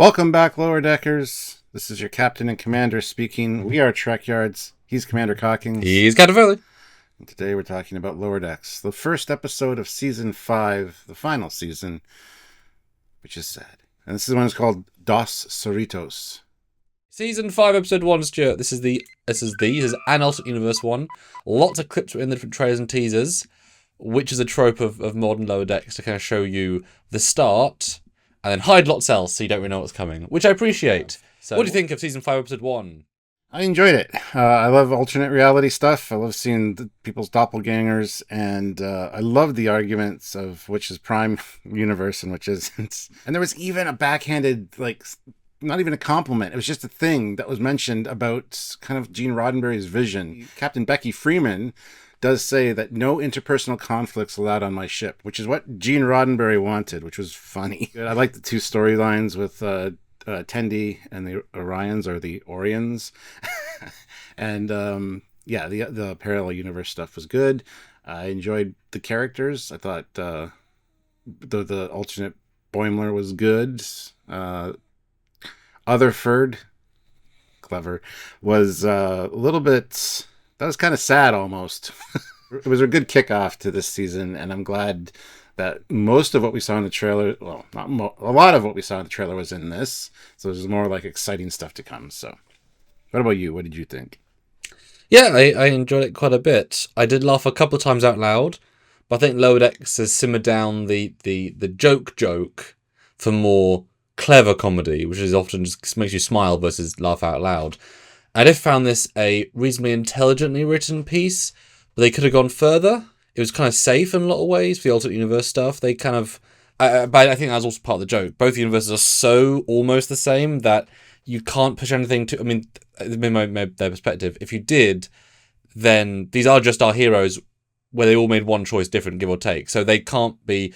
Welcome back, Lower Deckers. This is your captain and commander speaking. We are Trekyards. He's Commander Cockings. He's got a Foley. And today we're talking about Lower Decks, the first episode of Season 5, the final season, which is sad. And this is one that's called Dos Cerritos. Season 5, Episode 1, Stuart. This is an alternate universe one. Lots of clips were in the different trailers and teasers, which is a trope of modern Lower Decks to kind of show you the start and then hide lots else so you don't really know what's coming, which I appreciate. So, what do you think of Season 5, Episode 1? I enjoyed it. I love alternate reality stuff. I love seeing people's doppelgangers, and I love the arguments of which is Prime Universe and which isn't. And there was even a backhanded, not even a compliment. It was just a thing that was mentioned about kind of Gene Roddenberry's vision. Captain Becky Freeman does say that no interpersonal conflicts allowed on my ship, which is what Gene Roddenberry wanted, which was funny. I like the two storylines with Tendi and the Orions, or the Orions. And the parallel universe stuff was good. I enjoyed the characters. I thought the alternate Boimler was good. Otherford, clever, was a little bit... That was kind of sad, almost. It was a good kickoff to this season, and I'm glad that most of what we saw in the trailer, well, a lot of what we saw in the trailer was in this, so there's more like exciting stuff to come. So, what about you? What did you think? Yeah, I enjoyed it quite a bit. I did laugh a couple of times out loud, but I think Lower Decks has simmered down the joke for more clever comedy, which is often just makes you smile versus laugh out loud. I did found this a reasonably intelligently written piece, but they could have gone further. It was kind of safe in a lot of ways for the alternate universe stuff. They kind of, but I think that was also part of the joke. Both universes are so almost the same that you can't push anything to. I mean, their perspective. If you did, then these are just our heroes, where they all made one choice different, give or take. So they can't be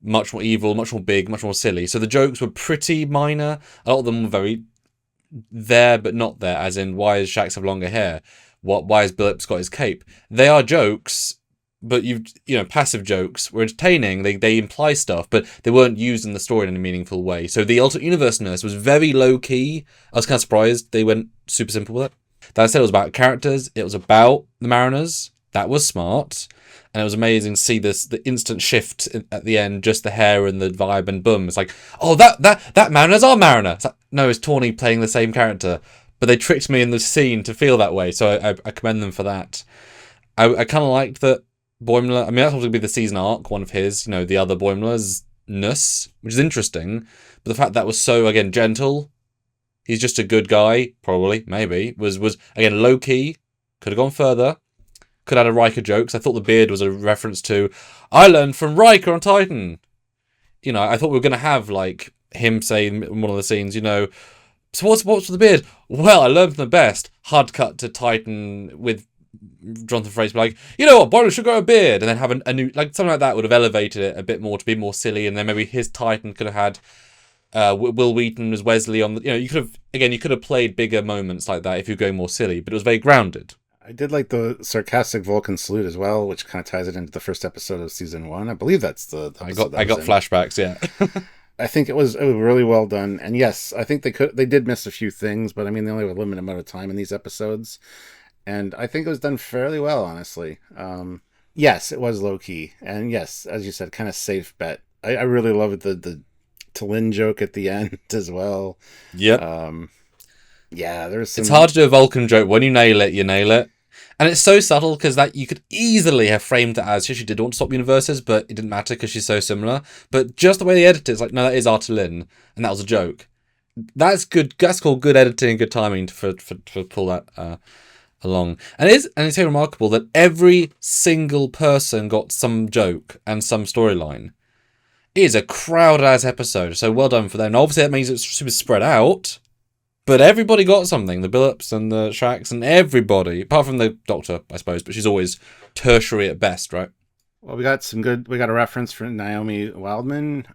much more evil, much more big, much more silly. So the jokes were pretty minor. A lot of them were very there but not there, as in, why does Shax have longer hair? Why has Billups got his cape? They are jokes, but passive jokes were entertaining. They imply stuff, but they weren't used in the story in a meaningful way. So the alternate universe nurse was very low key. I was kind of surprised they went super simple with it. That said, it was about characters. It was about the Mariners. That was smart. And it was amazing to see the instant shift at the end, just the hair and the vibe, and boom, it's like, oh, that Mariner's our Mariner. It's like, no, it's Tawny playing the same character. But they tricked me in the scene to feel that way, so I commend them for that. I kind of liked that Boimler, I mean, that's going to be the season arc, one of his, the other Boimler's ness, which is interesting. But the fact that was so, again, gentle, he's just a good guy, probably, maybe, was again, low-key, could have gone further. Could add a Riker joke, because I thought the beard was a reference to, I learned from Riker on Titan. I thought we were going to have, him saying in one of the scenes, so what's with the beard? Well, I learned from the best. Hard cut to Titan with Jonathan Frakes, like, you know what, Boimler should grow a beard, and then have a new, something like that would have elevated it a bit more to be more silly, and then maybe his Titan could have had Will Wheaton as Wesley on the, you could have played bigger moments like that if you're going more silly, but it was very grounded. I did like the sarcastic Vulcan salute as well, which kind of ties it into the first episode of season 1. I believe that's the I got flashbacks, yeah. I think it was really well done. And yes, I think they did miss a few things, but I mean, they only have a limited amount of time in these episodes. And I think it was done fairly well, honestly. Yes, it was low key. And yes, as you said, kind of safe bet. I really loved the T'Lyn joke at the end as well. Yep. Yeah, there's some... It's hard to do a Vulcan joke. When you nail it, you nail it. And it's so subtle, because that you could easily have framed it as, she did want to stop universes, but it didn't matter because she's so similar. But just the way they edit it, it's like, no, that is our T'Lyn, and that was a joke. That's good. That's called good editing, good timing for pull that along. And it's so remarkable that every single person got some joke and some storyline. It is a crowded-ass episode, so well done for them. And obviously, that means it's super spread out. But everybody got something. The Billups and the Shax and everybody. Apart from the Doctor, I suppose. But she's always tertiary at best, right? Well, we got a reference from Naomi Wildman.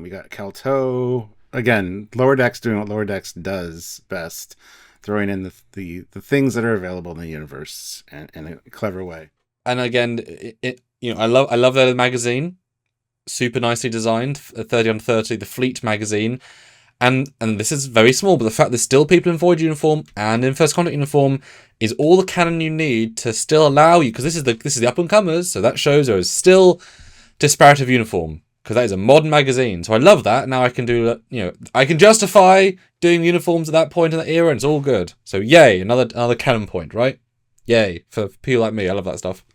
We got Kelto. Again, Lower Decks doing what Lower Decks does best. Throwing in the things that are available in the universe in a clever way. And again, I love that magazine. Super nicely designed. 30 on 30, the Fleet magazine. And this is very small, but the fact there's still people in Void uniform and in First Contact uniform is all the canon you need to still allow you, because this is the up and comers, so that shows there is still disparate of uniform, because that is a modern magazine. So I love that. Now I can do, I can justify doing uniforms at that point in that era, and it's all good. So yay, another canon point, right? Yay for people like me. I love that stuff.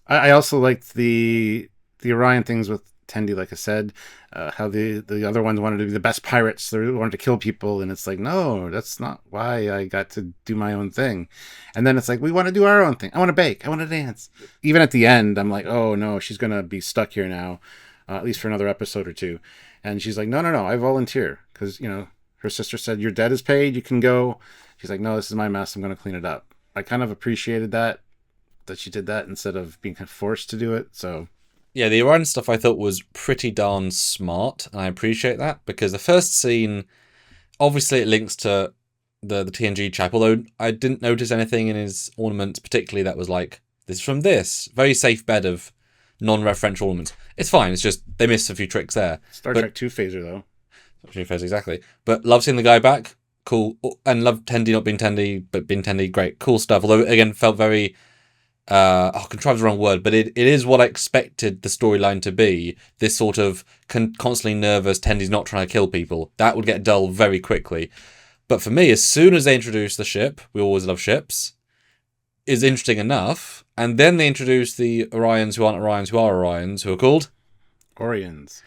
I also liked the Orion things with Tendi, like I said, how the other ones wanted to be the best pirates. They wanted to kill people, and it's like, no, that's not why I got to do my own thing. And then it's like, we want to do our own thing. I want to bake. I want to dance. Even at the end, I'm like, oh no, she's going to be stuck here now, at least for another episode or two. And she's like, no, I volunteer. Because, her sister said, your debt is paid. You can go. She's like, no, this is my mess. I'm going to clean it up. I kind of appreciated that she did that instead of being forced to do it. So yeah, the Orion stuff I thought was pretty darn smart, and I appreciate that, because the first scene, obviously it links to the TNG chap, although I didn't notice anything in his ornaments particularly that was like, this is from this. Very safe bed of non-referential ornaments. It's fine, it's just they missed a few tricks there. Star Trek 2 phaser, though. Star Trek 2 phaser, exactly. But love seeing the guy back. Cool. And love Tendi not being Tendi, but being Tendi, great. Cool stuff. Although, again, felt very... contrived is the wrong word, but it is what I expected the storyline to be. This sort of constantly nervous, Tendi's not trying to kill people. That would get dull very quickly. But for me, as soon as they introduce the ship, we always love ships, is interesting enough. And then they introduce the Orions who aren't Orions, who are Orions, who are called... Orions.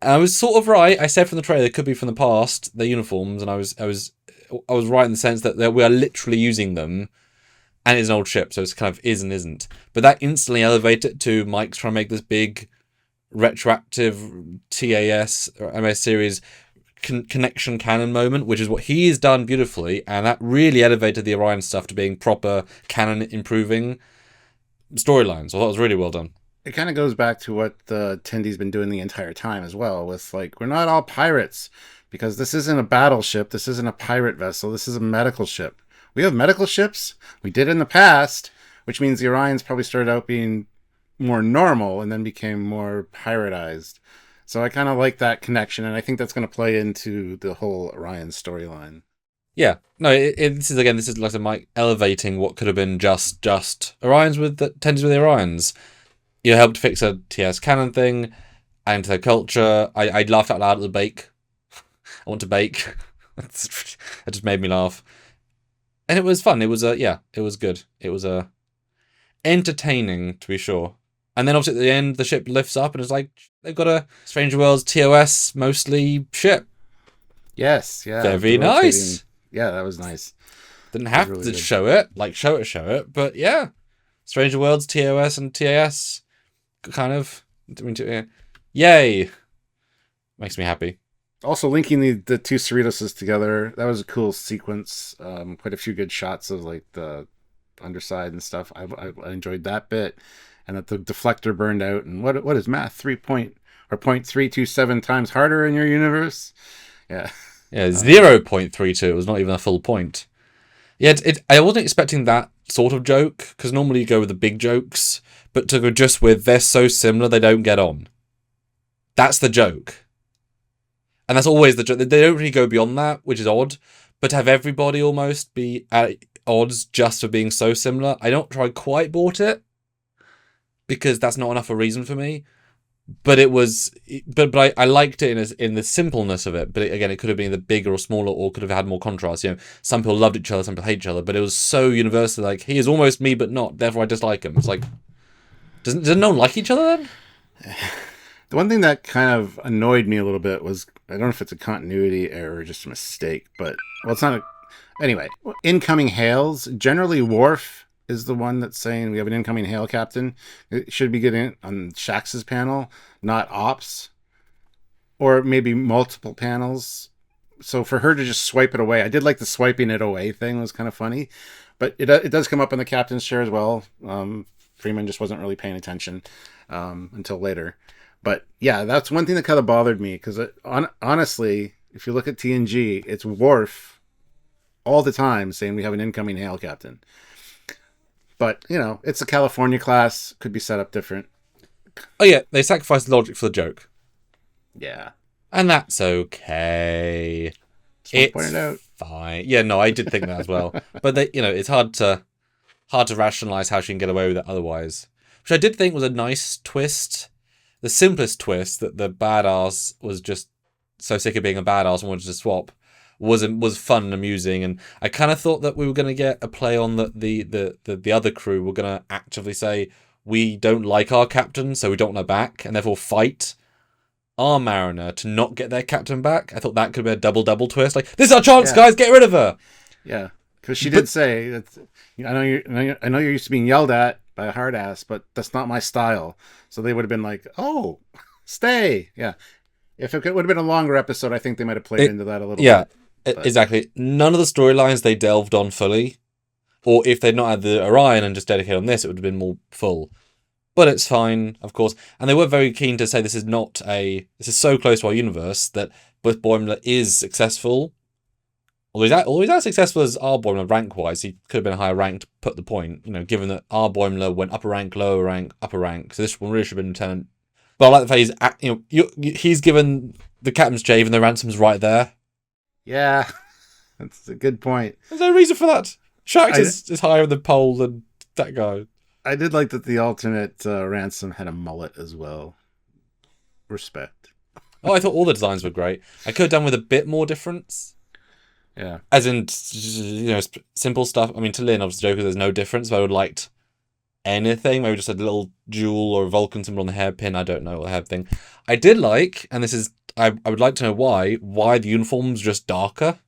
I was sort of right. I said from the trailer, it could be from the past, their uniforms, and I was right in the sense that we are literally using them. And it's an old ship, so it's kind of is and isn't. But that instantly elevated it to Mike's trying to make this big retroactive TAS or MS series connection canon moment, which is what he has done beautifully. And that really elevated the Orion stuff to being proper canon improving storylines. So that was really well done. It kind of goes back to what the Tendi's been doing the entire time as well, with like, we're not all pirates, because this isn't a battleship, this isn't a pirate vessel, this is a medical ship. We have medical ships. We did in the past, which means the Orions probably started out being more normal and then became more piratized. So I kind of like that connection, and I think that's going to play into the whole Orion storyline. Yeah. No, this is like a Mike elevating what could have been just Orions with the Tenders with the Orions. You helped fix a TS canon thing, add into their culture. I laughed out loud at the bake. I want to bake. It just made me laugh. And it was fun. It was it was good. It was entertaining, to be sure. And then obviously at the end, the ship lifts up and it's like, they've got a Stranger Worlds TOS mostly ship. Yes, yeah. Very nice. Yeah, that was nice. Didn't have really to show it, show it. But yeah, Stranger Worlds, TOS and TAS, kind of. Yay. Makes me happy. Also linking the two Cerritoses together, that was a cool sequence. Quite a few good shots of like the underside and stuff. I enjoyed that bit, and that the deflector burned out. And what is math? 0.327 times harder in your universe? Yeah. Yeah, 0.32. It was not even a full point. Yeah, I wasn't expecting that sort of joke, because normally you go with the big jokes, but to go just with they're so similar they don't get on. That's the joke. And that's always the joke. They don't really go beyond that, which is odd. But to have everybody almost be at odds just for being so similar, I don't try quite bought it, because that's not enough a reason for me. But it was, but I liked it in the simpleness of it. But again, it could have been the bigger or smaller, or could have had more contrast. You know, some people loved each other, some people hate each other. But it was so universal. Like, he is almost me, but not. Therefore, I dislike him. It's like, does no one like each other then? The one thing that kind of annoyed me a little bit was, I don't know if it's a continuity error or just a mistake, but well, it's not a. Anyway, incoming hails. Generally, Worf is the one that's saying we have an incoming hail captain. It should be getting on Shax's panel, not Ops, or maybe multiple panels. So for her to just swipe it away, I did like the swiping it away thing, was kind of funny, but it does come up in the captain's chair as well. Freeman just wasn't really paying attention until later. But yeah, that's one thing that kind of bothered me, because honestly, if you look at TNG, it's Worf all the time saying we have an incoming hail captain. But, you know, it's a California class. Could be set up different. Oh, yeah. They sacrificed the logic for the joke. Yeah. And that's okay. Just want to It's point it out. fine. Yeah, no, I did think that as well. But it's hard to rationalize how she can get away with it otherwise. Which I did think was a nice twist. The simplest twist, that the badass was just so sick of being a badass and wanted to swap, was fun and amusing. And I kind of thought that we were going to get a play on that the other crew were going to actively say, we don't like our captain, so we don't want her back, and therefore fight our mariner to not get their captain back. I thought that could be a double twist. Like, this is our chance, guys, get rid of her. Yeah, because she did say that. I know you're used to being yelled at by a hard ass, but that's not my style. So they would have been like, "Oh, stay." Yeah, if it would have been a longer episode, I think they might have played into that a little bit. Exactly. None of the storylines they delved on fully, or if they'd not had the Orion and just dedicated on this, it would have been more full. But it's fine, of course. And they were very keen to say this is so close to our universe that Blythe Boimler is successful. Although he's as successful as our Boimler rank-wise, he could have been a higher rank to put the point, given that our Boimler went upper rank, lower rank, upper rank. So this one really should have been lieutenant. But I like the fact he's given the captain's J, even though Ransom's right there. Yeah, that's a good point. There's no reason for that. Shax is higher in the poll than that guy. I did like that the alternate Ransom had a mullet as well. Respect. Oh, I thought all the designs were great. I could have done with a bit more difference. Yeah. As in, simple stuff. I mean, to Lynn, obviously, Joker, there's no difference, but I would have liked anything. Maybe just a little jewel or a Vulcan symbol on the hairpin. I don't know, what hair thing. I did like, and this is, I would like to know why the uniform's just darker.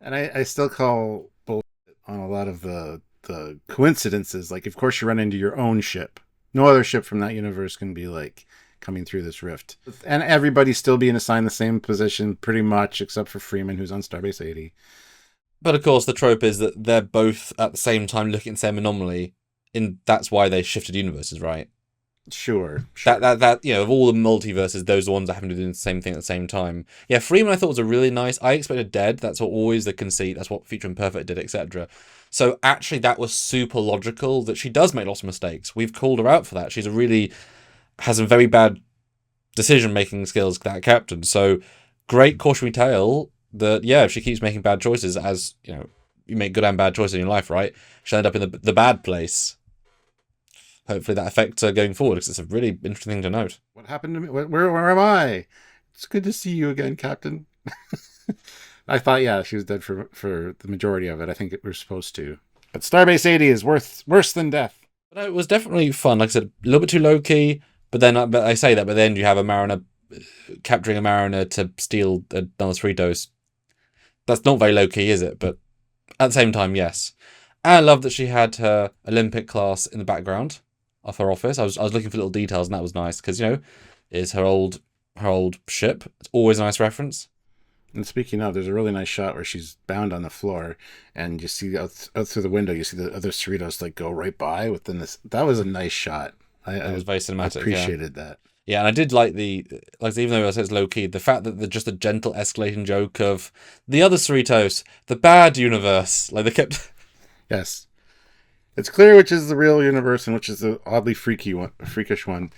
And I still call bullshit on a lot of the coincidences. Like, of course, you run into your own ship. No other ship from that universe can be like coming through this rift. And everybody's still being assigned the same position pretty much, except for Freeman, who's on Starbase 80. But of course, the trope is that they're both at the same time looking at the same anomaly. That's why they shifted universes, right? Sure. That of all the multiverses, those are the ones that happen to do the same thing at the same time. Yeah, Freeman I thought was a really nice. I expected dead. That's always the conceit. That's what Future Imperfect did, etc. So actually, that was super logical. That she does make lots of mistakes. We've called her out for that. Has some very bad decision making skills. That captain. So great cautionary tale. That if she keeps making bad choices, as you make good and bad choices in your life, right? She'll end up in the bad place. Hopefully that affects her going forward, because it's a really interesting thing to note. What happened to me? Where am I? It's good to see you again, Captain. I thought, she was dead for the majority of it. I think we're supposed to. But Starbase 80 is worse than death. But it was definitely fun. Like I said, a little bit too low-key, but then I say that, but then you have a mariner capturing a mariner to steal another Cerritos. That's not very low-key, is it? But at the same time, yes. And I love that she had her Olympic class in the background of her office. I was looking for little details, and that was nice because it's her old ship. It's always a nice reference. And speaking of, there's a really nice shot where she's bound on the floor, and you see out through the window, you see the other Cerritos like go right by within this. That was a nice shot. It was very cinematic. I appreciated that. Yeah, and I did like even though I said it's low key, the fact that just a gentle escalating joke of the other Cerritos, the bad universe, like they kept. Yes. It's clear which is the real universe and which is the oddly freakish one.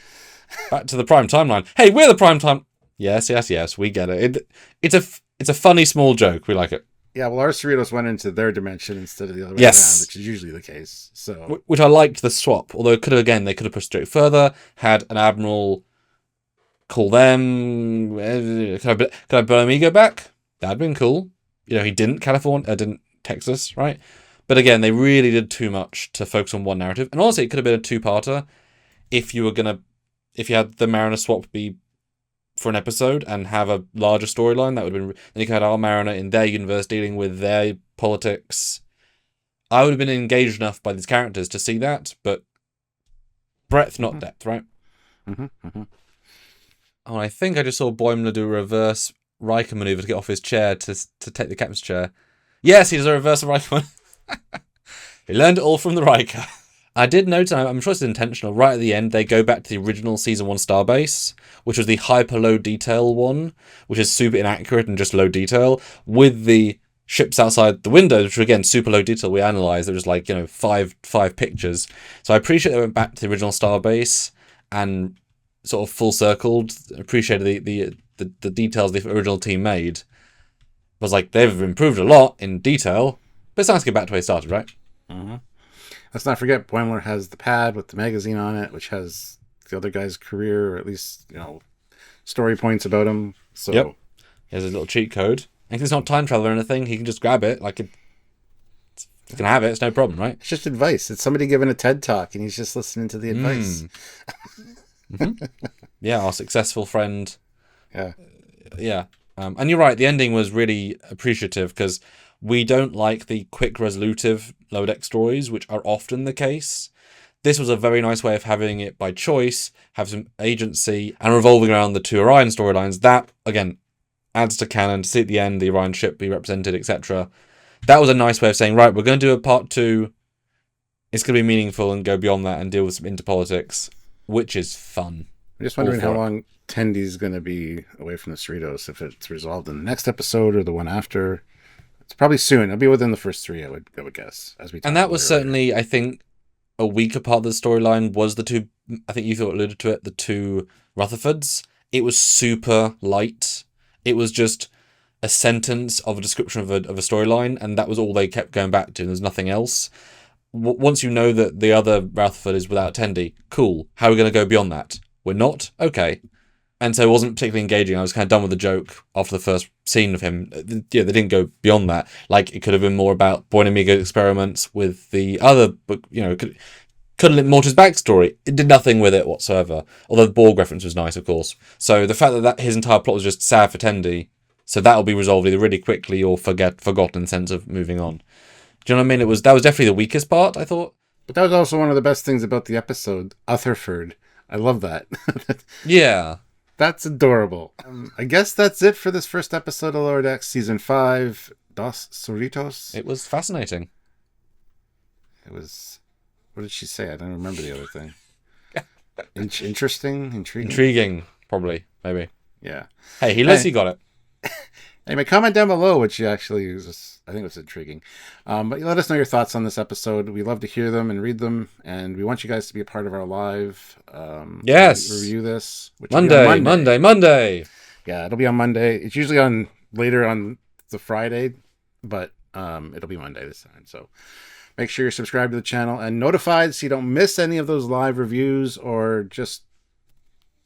Back to the prime timeline. Hey, we're the prime time. Yes, we get it. It's a funny small joke. We like it. Yeah, well, our Cerritos went into their dimension instead of the other way around, which is usually the case. So, which I liked the swap. Although they could have pushed it further. Had an admiral call them. Could I burn Amigo back? That'd been cool. He didn't didn't Texas, right? But again, they really did too much to focus on one narrative. And honestly, it could have been a two-parter if you had the Mariner swap be for an episode and have a larger storyline. That would have been. Then you could have our Mariner in their universe dealing with their politics. I would have been engaged enough by these characters to see that, but Breadth, not depth, right? Mm-hmm. Mm-hmm. Oh, I think I just saw Boimler do a reverse Riker maneuver to get off his chair to take the captain's chair. Yes, he does a reverse Riker. He learned it all from the Riker. I did note, I'm sure it's intentional, right at the end, they go back to the original Season 1 starbase, which was the hyper low detail one, which is super inaccurate and just low detail, with the ships outside the windows, which were, again, super low detail. We analysed, it was like, five pictures. So I appreciate they went back to the original starbase and sort of full circled, appreciated the details the original team made. It was like, they've improved a lot in detail, but it's nice to get back to where they started, right? Mm-hmm. Let's not forget, Boimler has the pad with the magazine on it, which has the other guy's career, or at least, story points about him. So Yep. He has a little cheat code. And if it's not time travel or anything, he can just grab it. He can have it. It's no problem, right? It's just advice. It's somebody giving a TED talk, and he's just listening to the advice. Mm-hmm. Yeah, our successful friend. Yeah. Yeah. And you're right. The ending was really appreciative because we don't like the quick resolutive low deck stories, which are often the case. This was a very nice way of having it by choice, have some agency, and revolving around the two Orion storylines. That, again, adds to canon, to see at the end the Orion ship be represented, etc. That was a nice way of saying, right, we're going to do a part 2. It's going to be meaningful and go beyond that and deal with some interpolitics, which is fun. I'm just wondering how long Tendy's going to be away from the Cerritos, if it's resolved in the next episode or the one after. It's probably soon. It'll be within the first 3, I would guess. And that was certainly, I think, a weaker part of the storyline was the two, I think you alluded to it, the two Rutherfords. It was super light. It was just a sentence of a description of a storyline, and that was all they kept going back to. There's nothing else. Once you know that the other Rutherford is without Tendy, cool. How are we going to go beyond that? We're not? Okay. And so it wasn't particularly engaging. I was kind of done with the joke after the first scene of him. Yeah, they didn't go beyond that. It could have been more about Boimler's experiments with the other, but could have linked more to his backstory. It did nothing with it whatsoever. Although the Borg reference was nice, of course. So the fact that his entire plot was just sad for Tendy, so that'll be resolved either really quickly or forgotten in the sense of moving on. Do you know what I mean? That was definitely the weakest part, I thought. But that was also one of the best things about the episode, Rutherford. I love that. Yeah. That's adorable. I guess that's it for this first episode of Lower Decks, Season 5, Dos Cerritos. It was fascinating. It was... What did she say? I don't remember the other thing. Interesting? Intriguing? Intriguing, probably. Maybe. Yeah. Hey, he lets you got it. Anyway, comment down below which you actually use. I think it was intriguing. But let us know your thoughts on this episode. We love to hear them and read them, and we want you guys to be a part of our live review this. Which Monday. Yeah, it'll be on Monday. It's usually later on the Friday, but it'll be Monday this time. So make sure you're subscribed to the channel and notified so you don't miss any of those live reviews or just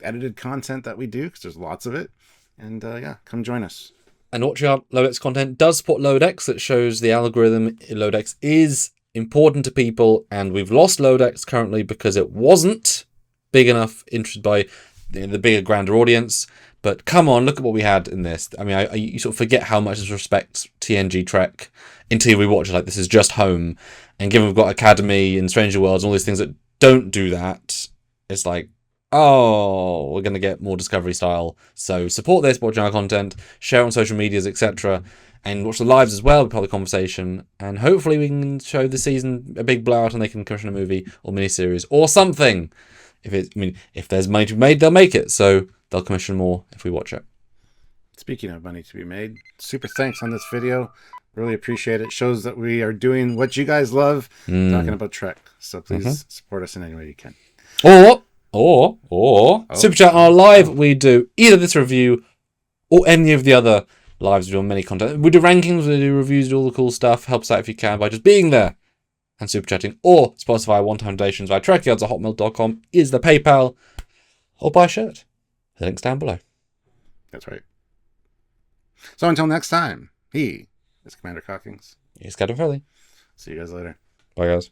edited content that we do, because there's lots of it. And come join us. And watching our Lodex content does support Lodex. That shows the algorithm in Lodex is important to people, and we've lost Lodex currently because it wasn't big enough, interested by the bigger, grander audience. But come on, look at what we had in this. I mean, you sort of forget how much this respects TNG Trek until we watch it. Like, this is just home. And given we've got Academy and Stranger Worlds and all these things that don't do that, it's like, oh, we're going to get more Discovery style. So support this, watch our content, share on social medias, etc. And watch the lives as well, be part of the conversation. And hopefully we can show the season a big blowout and they can commission a movie or miniseries or something. If there's money to be made, they'll make it. So they'll commission more if we watch it. Speaking of money to be made, super thanks on this video. Really appreciate it. Shows that we are doing what you guys love, talking about Trek. So please support us in any way you can. Or super chat on our live. We do either this review or any of the other lives. We do many content. We do rankings, we do reviews, do all the cool stuff. Helps out if you can by just being there and super chatting, or Spotify one-time donations via Trekyards@hotmail.com is the PayPal, or buy a shirt. The link's down below. That's right. So until next time, he is Commander Cockings. He's Captain Foley. See you guys later. Bye, guys.